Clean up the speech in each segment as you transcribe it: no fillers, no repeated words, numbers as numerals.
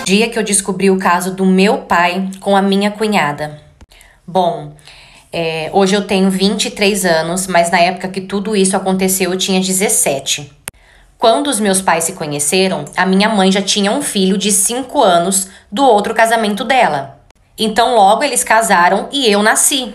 Dia que eu descobri o caso do meu pai com a minha cunhada. Bom, hoje eu tenho 23 anos, mas na época que tudo isso aconteceu eu tinha 17. Quando os meus pais se conheceram, a minha mãe já tinha um filho de 5 anos do outro casamento dela. Então logo eles casaram e eu nasci.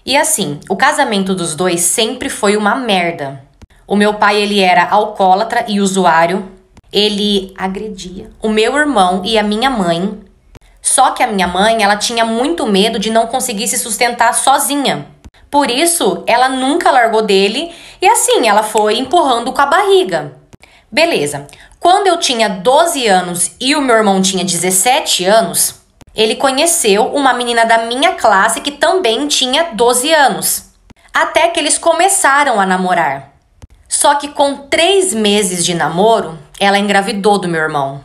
E assim, o casamento dos dois sempre foi uma merda. O meu pai, ele era alcoólatra e usuário. Ele agredia o meu irmão e a minha mãe. Só que a minha mãe, ela tinha muito medo de não conseguir se sustentar sozinha. Por isso, ela nunca largou dele e assim, ela foi empurrando com a barriga. Beleza. Quando eu tinha 12 anos e o meu irmão tinha 17 anos, ele conheceu uma menina da minha classe que também tinha 12 anos. Até que eles começaram a namorar. Só que com 3 meses de namoro, ela engravidou do meu irmão.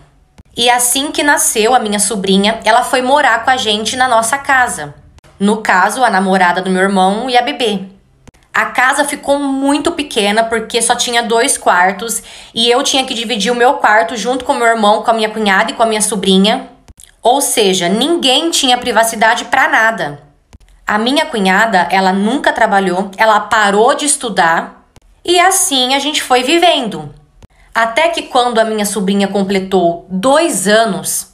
E assim que nasceu a minha sobrinha, ela foi morar com a gente na nossa casa. No caso, a namorada do meu irmão e a bebê. A casa ficou muito pequena porque só tinha 2 quartos e eu tinha que dividir o meu quarto junto com o meu irmão, com a minha cunhada e com a minha sobrinha. Ou seja, ninguém tinha privacidade pra nada. A minha cunhada, ela nunca trabalhou, ela parou de estudar e assim a gente foi vivendo. Até que quando a minha sobrinha completou 2 anos,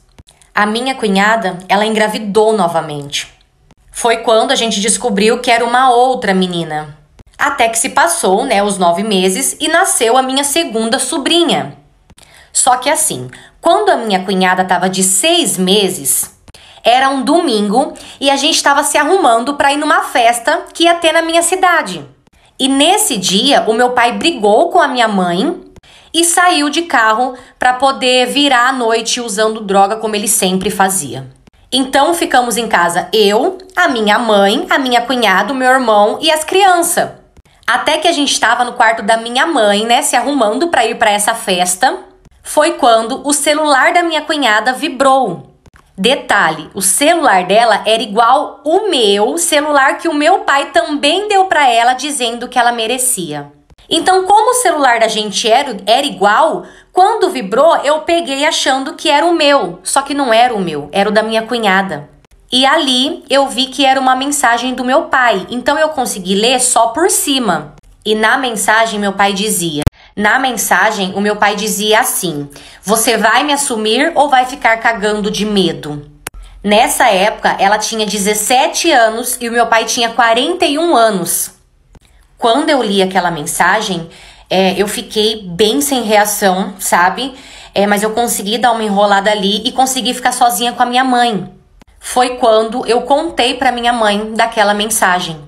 a minha cunhada, ela engravidou novamente. Foi quando a gente descobriu que era uma outra menina. Até que se passou, os 9 meses e nasceu a minha segunda sobrinha. Só que assim, quando a minha cunhada estava de 6 meses, era um domingo e a gente estava se arrumando para ir numa festa que ia ter na minha cidade. E nesse dia, o meu pai brigou com a minha mãe e saiu de carro para poder virar à noite usando droga como ele sempre fazia. Então ficamos em casa eu, a minha mãe, a minha cunhada, o meu irmão e as crianças. Até que a gente estava no quarto da minha mãe, se arrumando para ir para essa festa, foi quando o celular da minha cunhada vibrou. Detalhe, o celular dela era igual o meu celular que o meu pai também deu para ela dizendo que ela merecia. Então, como o celular da gente era igual, quando vibrou, eu peguei achando que era o meu. Só que não era o meu, era o da minha cunhada. E ali eu vi que era uma mensagem do meu pai. Então eu consegui ler só por cima. E na mensagem meu pai dizia... Na mensagem o meu pai dizia assim: você vai me assumir ou vai ficar cagando de medo? Nessa época ela tinha 17 anos e o meu pai tinha 41 anos. Quando eu li aquela mensagem, eu fiquei bem sem reação, sabe? Mas eu consegui dar uma enrolada ali e consegui ficar sozinha com a minha mãe. Foi quando eu contei pra minha mãe daquela mensagem.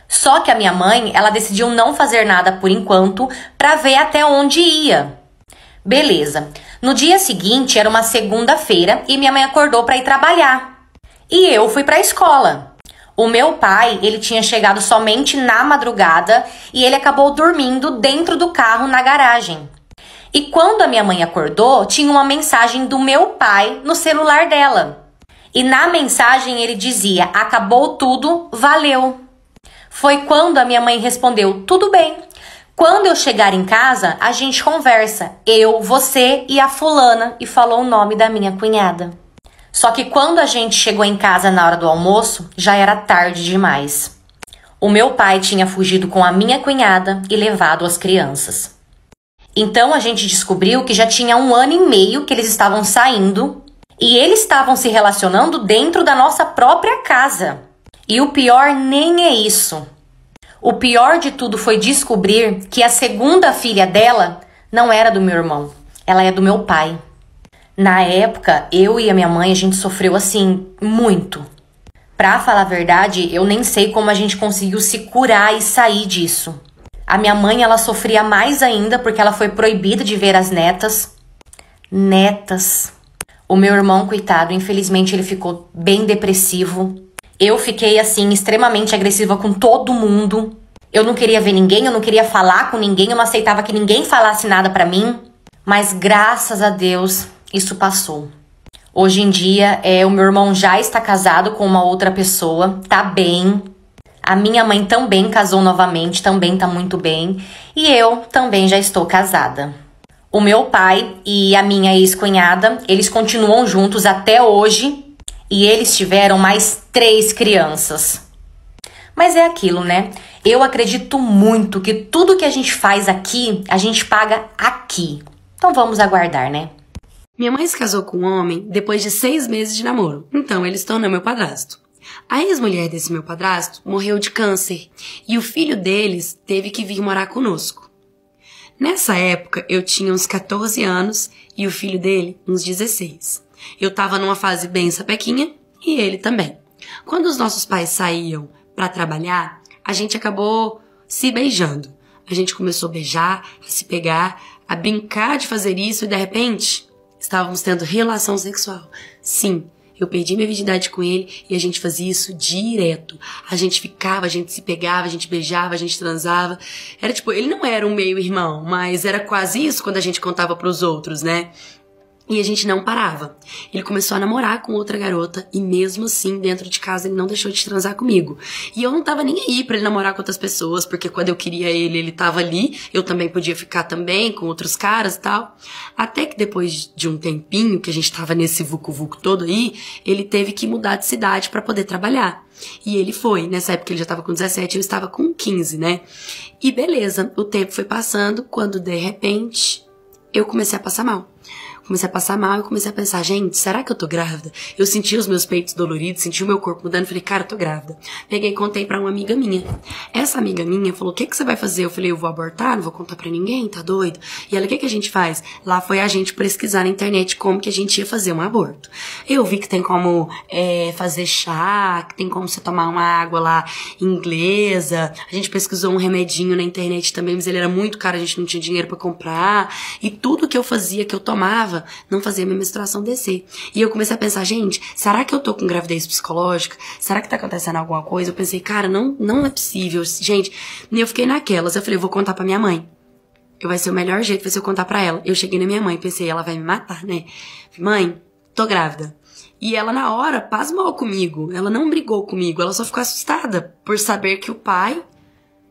Só que a minha mãe, ela decidiu não fazer nada por enquanto pra ver até onde ia. Beleza. No dia seguinte, era uma segunda-feira e minha mãe acordou pra ir trabalhar. E eu fui pra escola. O meu pai, ele tinha chegado somente na madrugada e ele acabou dormindo dentro do carro na garagem. E quando a minha mãe acordou, tinha uma mensagem do meu pai no celular dela. E na mensagem ele dizia: acabou tudo, valeu. Foi quando a minha mãe respondeu: tudo bem. Quando eu chegar em casa, a gente conversa. Eu, você e a fulana. E falou o nome da minha cunhada. Só que quando a gente chegou em casa na hora do almoço, já era tarde demais. O meu pai tinha fugido com a minha cunhada e levado as crianças. Então a gente descobriu que já tinha 1 ano e meio que eles estavam saindo e eles estavam se relacionando dentro da nossa própria casa. E o pior nem é isso. O pior de tudo foi descobrir que a segunda filha dela não era do meu irmão, ela é do meu pai. Na época, eu e a minha mãe, a gente sofreu assim, muito. Pra falar a verdade, eu nem sei como a gente conseguiu se curar e sair disso. A minha mãe, ela sofria mais ainda porque ela foi proibida de ver as netas. Netas. O meu irmão, coitado, infelizmente ele ficou bem depressivo. Eu fiquei assim, extremamente agressiva com todo mundo. Eu não queria ver ninguém, eu não queria falar com ninguém, eu não aceitava que ninguém falasse nada pra mim. Mas graças a Deus, isso passou. Hoje em dia, o meu irmão já está casado com uma outra pessoa, tá bem. A minha mãe também casou novamente, também tá muito bem. E eu também já estou casada. O meu pai e a minha ex-cunhada, eles continuam juntos até hoje e eles tiveram mais 3 crianças. Mas é aquilo, né? Eu acredito muito que tudo que a gente faz aqui, a gente paga aqui. Então vamos aguardar, né? Minha mãe se casou com um homem depois de 6 meses de namoro. Então ele se tornou meu padrasto. A ex-mulher desse meu padrasto morreu de câncer e o filho deles teve que vir morar conosco. Nessa época eu tinha uns 14 anos e o filho dele uns 16. Eu tava numa fase bem sapequinha e ele também. Quando os nossos pais saíam para trabalhar, a gente acabou se beijando. A gente começou a beijar, a se pegar, a brincar de fazer isso e de repente estávamos tendo relação sexual. Sim, eu perdi minha virgindade com ele e a gente fazia isso direto. A gente ficava, a gente se pegava, a gente beijava, a gente transava. Era tipo, ele não era um meio-irmão, mas era quase isso quando a gente contava pros outros, né? E a gente não parava. Ele começou a namorar com outra garota e mesmo assim, dentro de casa, ele não deixou de transar comigo. E eu não tava nem aí pra ele namorar com outras pessoas, porque quando eu queria ele, ele tava ali. Eu também podia ficar também com outros caras e tal. Até que depois de um tempinho, que a gente tava nesse vucu-vucu todo aí, ele teve que mudar de cidade pra poder trabalhar. E ele foi. Nessa época ele já tava com 17, eu estava com 15, né? E beleza, o tempo foi passando, quando de repente eu comecei a passar mal. Comecei a passar mal e comecei a pensar, gente, será que eu tô grávida? Eu senti os meus peitos doloridos, senti o meu corpo mudando, falei, cara, eu tô grávida. Peguei e contei pra uma amiga minha. Essa amiga minha falou, o que você vai fazer? Eu falei, eu vou abortar, não vou contar pra ninguém, tá doido? E ela, o que a gente faz? Lá foi a gente pesquisar na internet como que a gente ia fazer um aborto. Eu vi que tem como fazer chá, que tem como você tomar uma água lá inglesa. A gente pesquisou um remedinho na internet também, mas ele era muito caro, a gente não tinha dinheiro pra comprar. E tudo que eu fazia, que eu tomava, não fazia minha menstruação descer. E eu comecei a pensar, gente, será que eu tô com gravidez psicológica? Será que tá acontecendo alguma coisa? Eu pensei, cara, não é possível, gente. E eu fiquei naquelas, eu falei, eu vou contar pra minha mãe. Vai ser o melhor jeito, vai ser eu contar pra ela. Eu cheguei na minha mãe, pensei, ela vai me matar, né? Mãe, tô grávida. E ela na hora pasmou comigo, ela não brigou comigo, ela só ficou assustada por saber que o pai,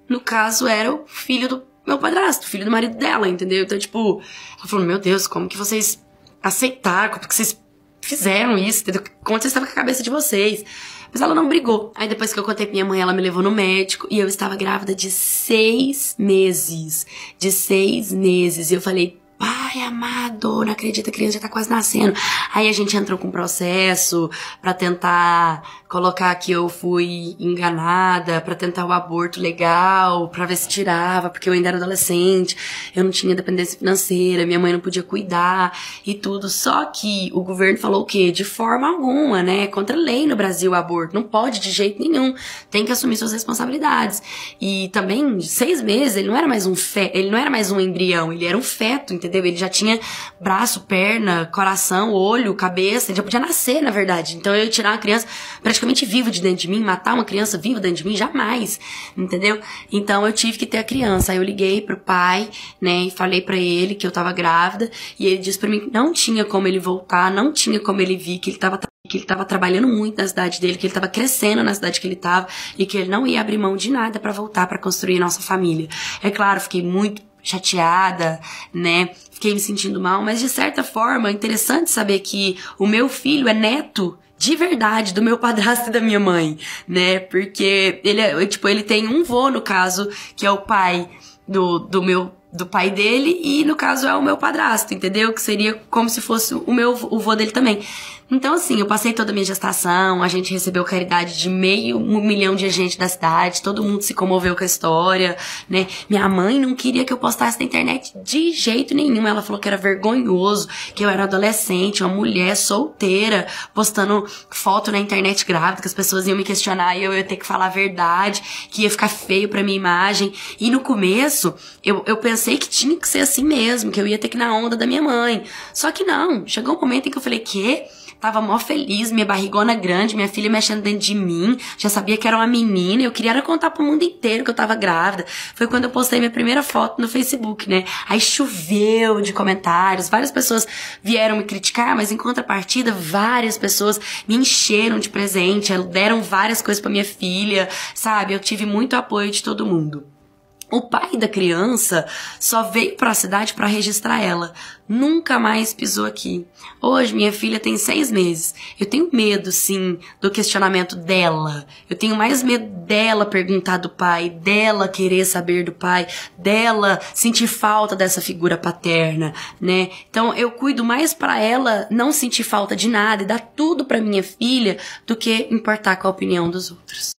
no caso, era o filho do meu padrasto, filho do marido dela, entendeu? Então, tipo, ela falou, meu Deus, como que vocês aceitaram, como que vocês fizeram isso, entendeu? Como vocês estavam com a cabeça de vocês? Mas ela não brigou. Aí depois que eu contei pra minha mãe, ela me levou no médico e eu estava grávida de 6 meses. De 6 meses. E eu falei, pai amado, não acredito, a criança já tá quase nascendo. Aí a gente entrou com um processo pra tentar colocar que eu fui enganada, pra tentar o aborto legal, pra ver se tirava, porque eu ainda era adolescente, eu não tinha dependência financeira, minha mãe não podia cuidar e tudo. Só que o governo falou o quê? De forma alguma, né? Contra a lei no Brasil o aborto. Não pode de jeito nenhum. Tem que assumir suas responsabilidades. E também, 6 meses, ele não era mais ele não era mais um embrião, ele era um feto, entendeu? Ele já tinha braço, perna, coração, olho, cabeça, ele já podia nascer, na verdade. Então eu ia tirar uma criança praticamente viva de dentro de mim, matar uma criança viva dentro de mim, jamais, entendeu? Então eu tive que ter a criança. Aí eu liguei pro pai, né, e falei pra ele que eu tava grávida, e ele disse pra mim que não tinha como ele voltar, não tinha como ele vir, que ele tava trabalhando muito na cidade dele, que ele tava crescendo na cidade que ele tava, e que ele não ia abrir mão de nada pra voltar, pra construir nossa família. É claro, fiquei muito chateada, né? Fiquei me sentindo mal, mas de certa forma é interessante saber que o meu filho é neto de verdade do meu padrasto e da minha mãe, né? Porque ele tem um vô, no caso, que é o pai do pai dele, e no caso é o meu padrasto, entendeu? Que seria como se fosse o vô dele também. Então, assim, eu passei toda a minha gestação, a gente recebeu caridade de 500 mil de gente da cidade, todo mundo se comoveu com a história, né? Minha mãe não queria que eu postasse na internet de jeito nenhum, ela falou que era vergonhoso, que eu era adolescente, uma mulher solteira, postando foto na internet grávida, que as pessoas iam me questionar e eu ia ter que falar a verdade, que ia ficar feio pra minha imagem. E no começo, eu pensei que tinha que ser assim mesmo, que eu ia ter que ir na onda da minha mãe. Só que não, chegou um momento em que eu falei, quê? Tava mó feliz, minha barrigona grande, minha filha mexendo dentro de mim, já sabia que era uma menina, eu queria era contar pro mundo inteiro que eu tava grávida. Foi quando eu postei minha primeira foto no Facebook, né? Aí choveu de comentários, várias pessoas vieram me criticar, mas em contrapartida, várias pessoas me encheram de presente, deram várias coisas pra minha filha, sabe? Eu tive muito apoio de todo mundo. O pai da criança só veio para a cidade para registrar ela. Nunca mais pisou aqui. Hoje minha filha tem 6 meses. Eu tenho medo, sim, do questionamento dela. Eu tenho mais medo dela perguntar do pai, dela querer saber do pai, dela sentir falta dessa figura paterna, né? Então eu cuido mais para ela não sentir falta de nada e dar tudo para minha filha do que importar com a opinião dos outros.